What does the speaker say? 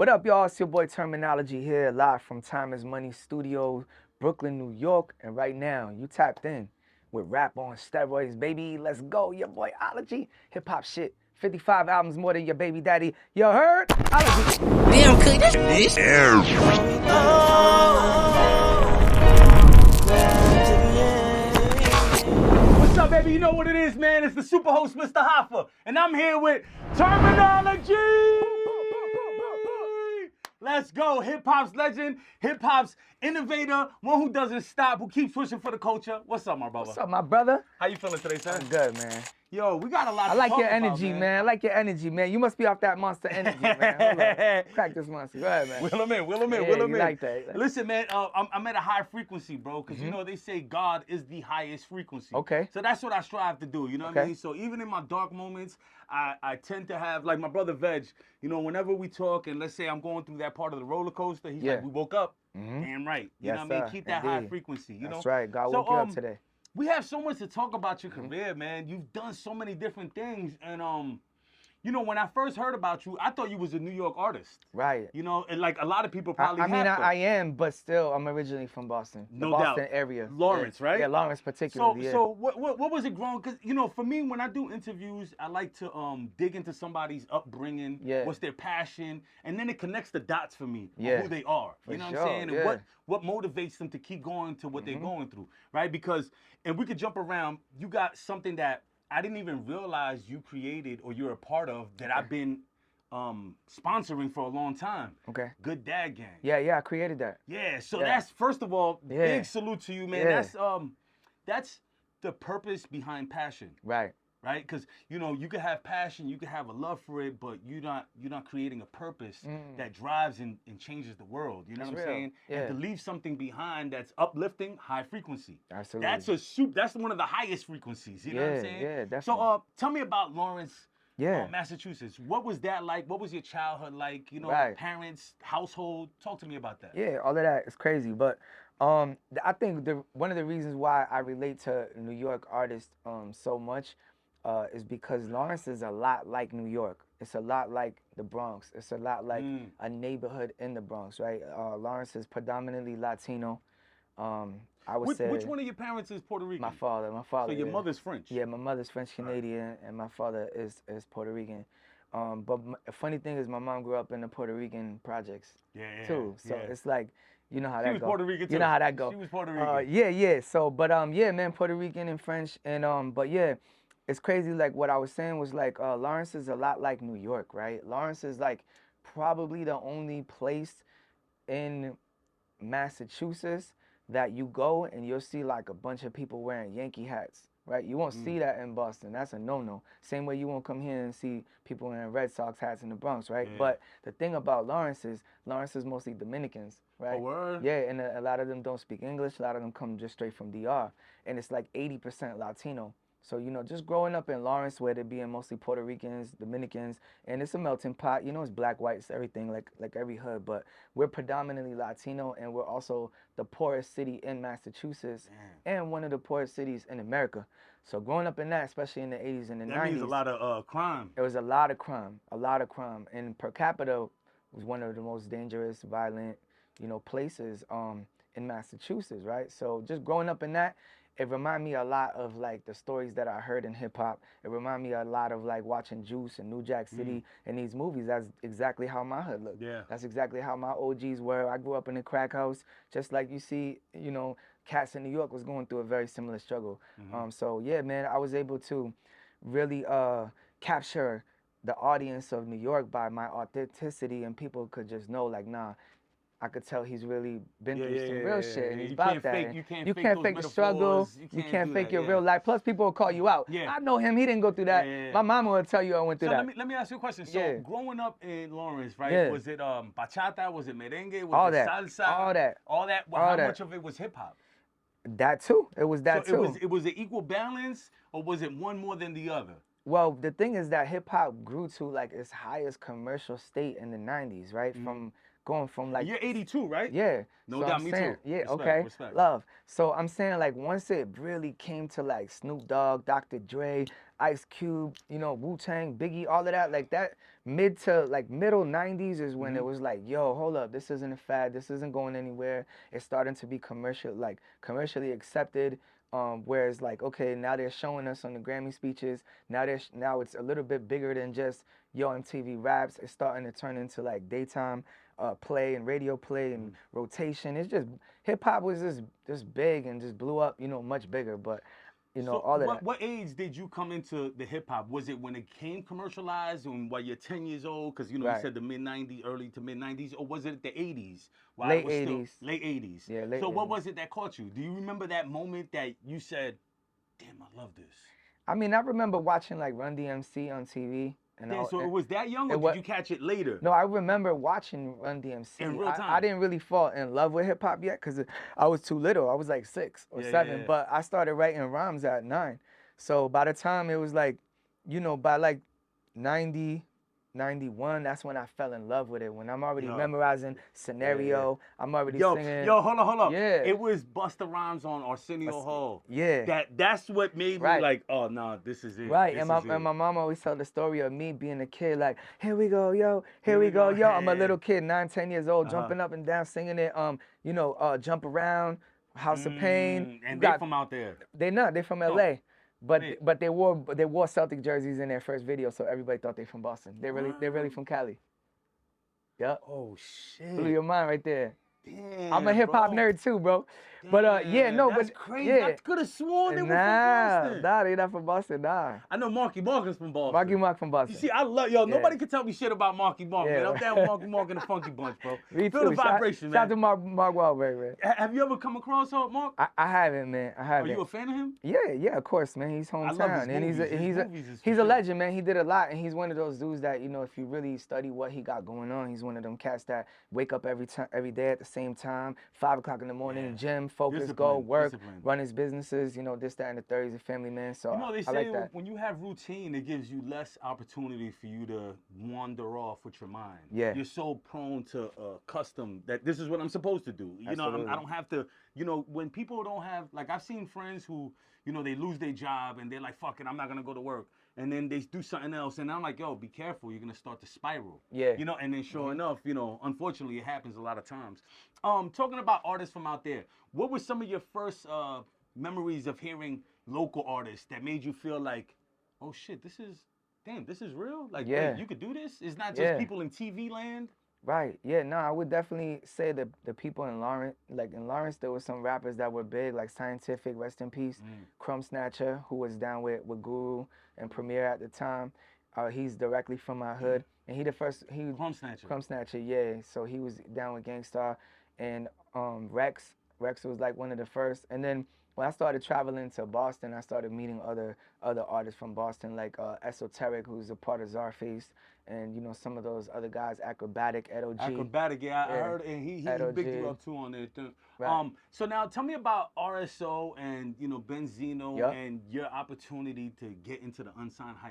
What up, y'all? It's your boy Termanology here, live from Time is Money Studios, Brooklyn, New York. And right now, you tapped in with rap on steroids, baby. Let's go. Your boy Ology. Hip hop shit. 55 albums more than your baby daddy. You heard? Ology. Damn, cook this. What's up, baby? You know what it is, man. It's the super host, Mr. Hoffa. And I'm here with Termanology. Let's go. Hip-hop's legend, hip-hop's innovator, one who doesn't stop, who keeps pushing for the culture. What's up, my brother? What's up, my brother? How you feeling today, son? I'm good, man. Yo, we got a lot to I like talk your about, energy, man. I like your energy, man. You must be off that monster energy, man. Hold on. Crack this monster. Go ahead, man. Will him in. Yeah, you like that. Listen, man, I'm at a high frequency, bro, because you know they say God is the highest frequency. Okay. So that's what I strive to do, you know what I Okay. mean? So even in my dark moments, I tend to have, like my brother Veg, you know, whenever we talk and let's say I'm going through that part of the roller coaster, he's Yeah. like, we woke up. Damn right. You Yes, know what I mean? sir. Keep that high Indeed. frequency, you know? That's right. God woke you up today. We have so much to talk about your career, man. You've done so many different things. And, you know, when I first heard about you, I thought you was a New York artist. Right. You know, and like a lot of people probably I mean, have I am, but still, I'm originally from Boston. No the Boston doubt. area. Lawrence, Yeah. right? Yeah, Lawrence particularly. So what was it growing? Because, you know, for me, when I do interviews, I like to dig into somebody's upbringing, Yeah. what's their passion, and then it connects the dots for me Yeah. on who they are. For You know what sure, I'm saying? And yeah. what motivates them to keep going to what they're going through, right? Because, and we could jump around, you got something that I didn't even realize you created or you're a part of that I've been sponsoring for a long time. Okay. Good Dad Gang. Yeah, I created that. Yeah, so Yeah. that's first of all, Yeah. big salute to you, man. Yeah. That's the purpose behind passion, Right. right? Because you know you can have passion, you can have a love for it, but you're not creating a purpose that drives and changes the world. You know That's what I'm real. saying? Yeah. And to leave something behind that's uplifting, high frequency. Absolutely. That's one of the highest frequencies. You know what I'm Yeah, saying? yeah, definitely. So tell me about Lawrence. Yeah. Massachusetts. What was that like? What was your childhood like? You know, Right. parents, household. Talk to me about that. Yeah, all of that is crazy. But I think one of the reasons why I relate to New York artists so much is because Lawrence is a lot like New York. It's a lot like the Bronx. It's a lot like a neighborhood in the Bronx, right? Lawrence is predominantly Latino. I would say. Which one of your parents is Puerto Rican? My father. So your yeah. mother's French. Yeah, my mother's French Canadian, and my father is Puerto Rican. But a funny thing is, my mom grew up in the Puerto Rican projects too. So it's like, you know how that goes. She was Puerto Rican too. You know how that goes. She was Puerto Rican. Yeah. So, but yeah, man, Puerto Rican and French, and but yeah, it's crazy. Like what I was saying was like, Lawrence is a lot like New York, right? Lawrence is like probably the only place in Massachusetts that you go and you'll see like a bunch of people wearing Yankee hats, right? You won't see that in Boston. That's a no-no. Same way you won't come here and see people wearing Red Sox hats in the Bronx, right? Yeah. But the thing about Lawrence is mostly Dominicans, right? Oh, word? Yeah, and a lot of them don't speak English. A lot of them come just straight from DR. And it's like 80% Latino. So, you know, just growing up in Lawrence where they're being mostly Puerto Ricans, Dominicans, and it's a melting pot. You know, it's black, white, it's everything, like every hood. But we're predominantly Latino, and we're also the poorest city in Massachusetts and one of the poorest cities in America. So growing up in that, especially in the 80s and the 90s. That means a lot of crime. It was a lot of crime. And per capita was one of the most dangerous, violent, you know, places in Massachusetts, right? So just growing up in that, it reminded me a lot of like the stories that I heard in hip hop. It reminded me a lot of like watching Juice and New Jack City and these movies. That's exactly how my hood looked. Yeah. That's exactly how my OGs were. I grew up in a crack house, just like you see, you know, cats in New York was going through a very similar struggle. So yeah, man, I was able to really capture the audience of New York by my authenticity, and people could just know like, nah, I could tell he's really been through some real shit, and he's about that. You You can't fake the struggle. You can't fake your real life. Plus, people will call you out. Yeah. I know him. He didn't go through that. Yeah. My mama will tell you I went through that. Let me ask you a question. So growing up in Lawrence, right? Yeah. Was it bachata? Was it merengue? Was All it that. salsa? All that. All that. Well, All how that. much of it was hip hop? That too. It was that too. It was an equal balance, or was it one more than the other? Well, the thing is that hip hop grew to like its highest commercial state in the 90s, right? From going from like You're 82, right? Yeah. No so doubt, I'm me saying, too. Yeah, Respect, okay. respect. Love. So I'm saying like once it really came to like Snoop Dogg, Dr. Dre, Ice Cube, you know, Wu-Tang, Biggie, all of that. Like that mid to like middle 90s is when it was like, yo, hold up, this isn't a fad, this isn't going anywhere. It's starting to be commercially accepted. Whereas like, okay, now they're showing us on the Grammy speeches. Now it's a little bit bigger than just yo MTV Raps. It's starting to turn into like daytime play and radio play and rotation. It's just hip hop was just big and just blew up, you know, much bigger. But you know, So all of what that. what age did you come into the hip hop? Was it when it came commercialized and while you're 10 years old? Because you know you Right. said the mid 90s, early to mid 90s, or was it the 80s while it Late was still 80s. late 80s? Yeah, late So what 80s. was it that caught you? Do you remember that moment that you said, "Damn, I love this"? I mean, I remember watching like Run DMC on TV, Damn, so it and was that young, or it did was you catch it later no, I remember watching Run in DMC. real I time? didn't really fall in love with hip hop yet because I was too little. I was like 6 or 7, Yeah. but I started writing rhymes at 9. So by the time it was like, you know, by like 90, 91, that's when I fell in love with it. When I'm already Yo, memorizing yeah. scenario, I'm already Yo, singing. yo, hold up. Yeah, It was Busta Rhymes on Arsenio Hall. yeah, That's what made me right. like, oh no, this is it. Right, This my is it. mom always tell the story of me being a kid, like, here we go, yo, here Here we we go, go. yo. I'm a little kid, 9, 10 years old, Uh-huh. jumping up and down, singing it. You know, Jump Around, House of Pain. You And they got from out there. they from Oh, L.A. But wait. they wore Celtic jerseys in their first video, so everybody thought they from Boston. They're really What? from Cali. Yep, Oh blew shit. your mind right there. I'm a Damn, hip hop bro. nerd too, bro. But yeah, Damn, no, that's but crazy. I yeah, could have sworn they were from nah, Boston. nah, they not from Boston, nah. I know Marky Mark is from Marky Boston. Mark from You Boston. see, I love yo. Yeah. Nobody can tell me shit about Marky Mark, man. I'm Yeah. down with Marky Mark and the Funky Bunch, bro. Me Feel the too. vibration, Shout man. to Mark Wahlberg, man. Have you ever come across Mark? I haven't, man. I Are you haven't. a fan of him? Yeah, of course, man. He's I love his hometown, and movies. His movies is for he's a sure. legend, man. He did a lot, and he's one of those dudes that, you know, if you really study what he got going on, he's one of them cats that wake up every day at the same time, 5 o'clock in the morning, Yeah. gym, focus, go Discipline, work, discipline. run his businesses, you know, this, that, and the third. He's a family man, so You know, they I say like that. when you have routine, it gives you less opportunity for you to wander off with your mind. Yeah. You're so prone to custom that this is what I'm supposed to do. You know, I Absolutely. don't have to, you know, when people don't have, like, I've seen friends who, you know, they lose their job and they're like, fuck it, I'm not going to go to work. And then they do something else. And I'm like, yo, be careful. You're going to start to spiral. Yeah. You know, and then sure enough, you know, unfortunately, it happens a lot of times. Talking about artists from out there, what were some of your first memories of hearing local artists that made you feel like, oh shit, this is real? Like, Yeah. wait, you could do this? It's not just Yeah. people in TV land? Right. Yeah. No, I would definitely say that the people in Lawrence, like in Lawrence, there were some rappers that were big, like Scientific, rest in peace, Crumb Snatcher, who was down with Guru and Premier at the time. He's directly from my hood, and Crumb Snatcher. Crumb Snatcher, yeah. So he was down with Gangstar, and Rex was like one of the first, and then when I started traveling to Boston, I started meeting other artists from Boston, like Esoteric, who's a part of Czarface, and you know some of those other guys, Acrobatic, Edo G. Acrobatic, yeah, I Yeah. heard, and he Edo bigged you G. up too on there too. Right. So now tell me about RSO and you know Benzino Yup. and your opportunity to get into the unsigned hype.